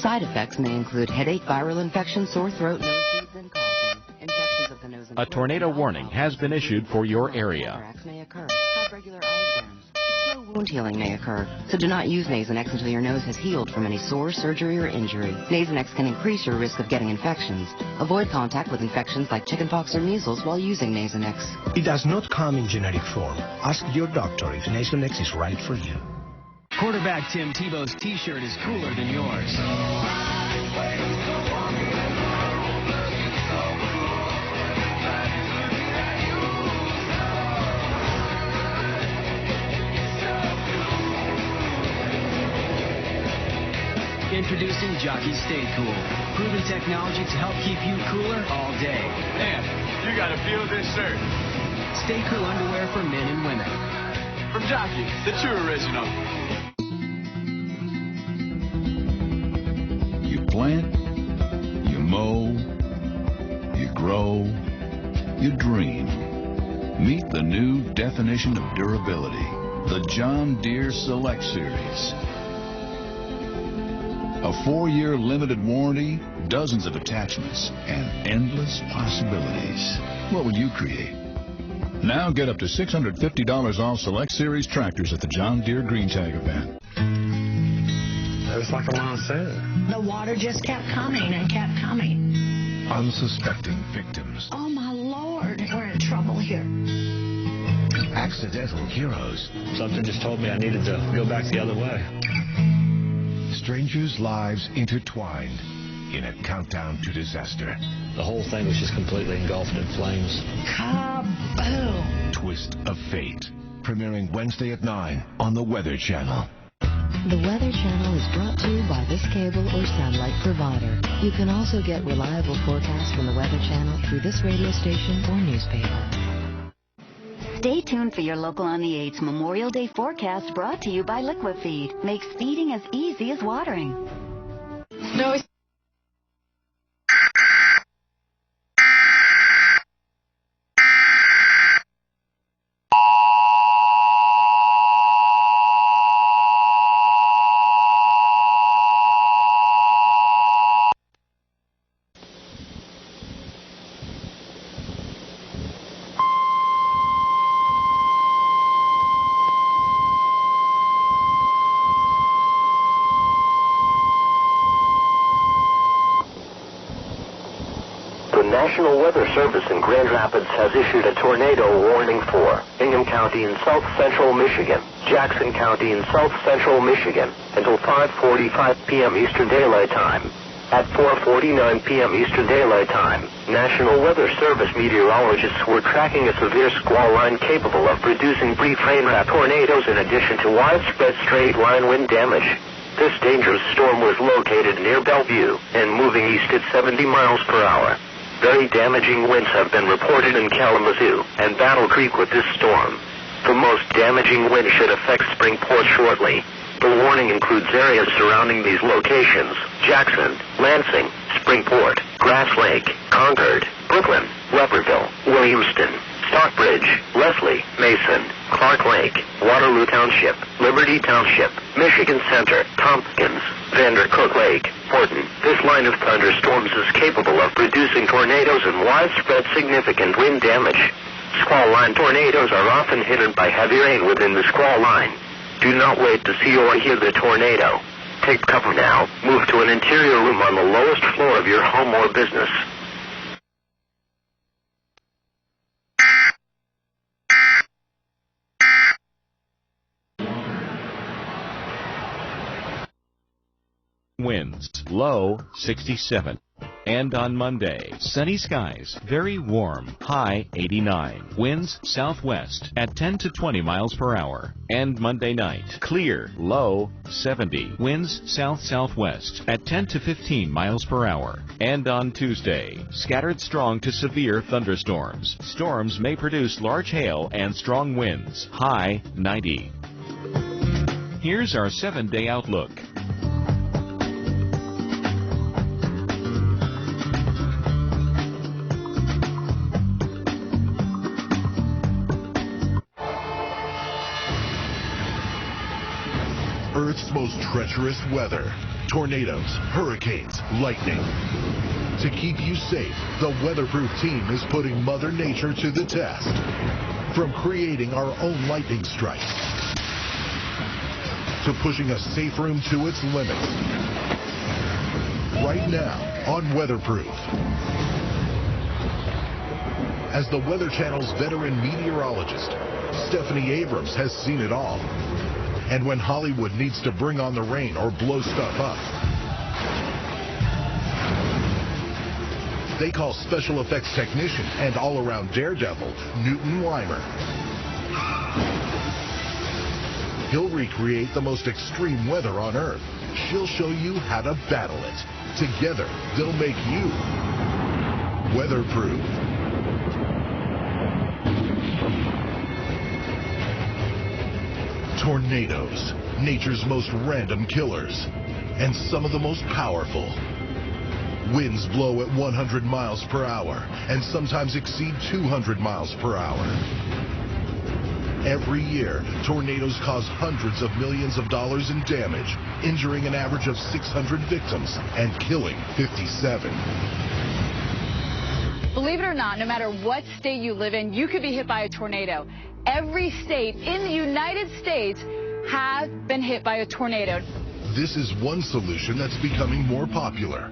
Side effects may include headache, viral infection, sore throat, nose bleeds, and coughing. Infections of the nose and A tornado warning has been issued for your area. cataracts may occur. Have regular eye exams. Slow wound healing may occur, so do not use Nasonex until your nose has healed from any sore, surgery, or injury. Nasonex can increase your risk of getting infections. Avoid contact with infections like chickenpox or measles while using Nasonex. It does not come in generic form. Ask your doctor if Nasonex is right for you. Quarterback Tim Tebow's T-shirt is cooler than yours. Introducing Jockey Stay Cool. Proven technology to help keep you cooler all day. Man, you gotta feel this shirt. Stay Cool underwear for men and women. From Jockey, the true original. You plant, you mow, you grow, you dream. Meet the new definition of durability, the John Deere Select Series. A 4-year limited warranty, dozens of attachments, and endless possibilities. What would you create? Now get up to $650 off Select Series tractors at the John Deere Green Tag event. It was like Alon said. The water just kept coming and kept coming. Unsuspecting victims. Oh, my Lord, we're in trouble here. Accidental heroes. Something just told me I needed to go back the other way. Strangers' lives intertwined in a countdown to disaster. The whole thing was just completely engulfed in flames. Kaboom! Twist of Fate. Premiering Wednesday at 9 on the Weather Channel. The Weather Channel is brought to you by this cable or satellite provider. You can also get reliable forecasts from the Weather Channel through this radio station or newspaper. Stay tuned for your Local on the 8's Memorial Day forecast, brought to you by Liquifeed. Makes feeding as easy as watering. No. National Weather Service in Grand Rapids has issued a tornado warning for Ingham County in south central Michigan, Jackson County in south central Michigan, until 5:45 p.m. Eastern Daylight Time. At 4:49 p.m. Eastern Daylight Time, National Weather Service meteorologists were tracking a severe squall line capable of producing brief rain-wrapped tornadoes in addition to widespread straight-line wind damage. This dangerous storm was located near Bellevue and moving east at 70 miles per hour. Very damaging winds have been reported in Kalamazoo and Battle Creek with this storm. The most damaging wind should affect Springport shortly. The warning includes areas surrounding these locations: Jackson, Lansing, Springport, Grass Lake, Concord, Brooklyn, Weberville, Williamston, Stockbridge, Leslie, Mason, Clark Lake, Waterloo Township, Liberty Township, Michigan Center, Tompkins, Vandercook Lake, Horton. This line of thunderstorms is capable of producing tornadoes and widespread significant wind damage. Squall line tornadoes are often hidden by heavy rain within the squall line. Do not wait to see or hear the tornado. Take cover now. Move to an interior room on the lowest floor of your home or business. Winds, low 67. And on Monday, sunny skies, very warm, high 89. Winds southwest at 10 to 20 miles per hour. And Monday night, clear, low 70. Winds south-southwest at 10 to 15 miles per hour. And on Tuesday, scattered strong to severe thunderstorms. Storms may produce large hail and strong winds, high 90. Here's our 7-day outlook. Earth's most treacherous weather. tornadoes, hurricanes, lightning. To keep you safe, the Weatherproof team is putting Mother Nature to the test. From creating our own lightning strikes to pushing a safe room to its limits. Right now on Weatherproof. As the Weather Channel's veteran meteorologist, Stephanie Abrams has seen it all. And when Hollywood needs to bring on the rain or blow stuff up, they call special effects technician and all-around daredevil Newton Weimer. He'll recreate the most extreme weather on Earth. She'll show you how to battle it. Together, they'll make you weatherproof. Tornadoes, nature's most random killers, and some of the most powerful. Winds blow at 100 miles per hour and sometimes exceed 200 miles per hour. Every year, tornadoes cause hundreds of millions of dollars in damage, injuring an average of 600 victims and killing 57. Believe it or not, no matter what state you live in, you could be hit by a tornado. Every state in the United States has been hit by a tornado. This is one solution that's becoming more popular.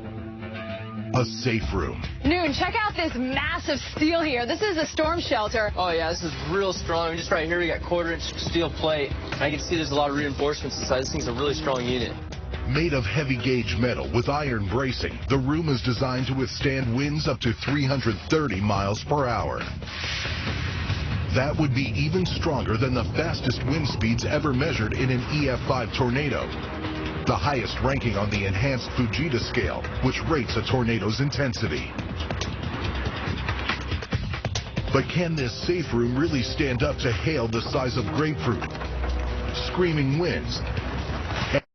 A safe room. Noon, check out this massive steel here. This is a storm shelter. Oh yeah, this is real strong. Just right here we got 1/4-inch steel plate. I can see there's a lot of reinforcements inside. This thing's a really strong unit. Made of heavy gauge metal with iron bracing, the room is designed to withstand winds up to 330 miles per hour. That would be even stronger than the fastest wind speeds ever measured in an EF5 tornado, the highest ranking on the enhanced Fujita scale, which rates a tornado's intensity. But can this safe room really stand up to hail the size of grapefruit, screaming winds,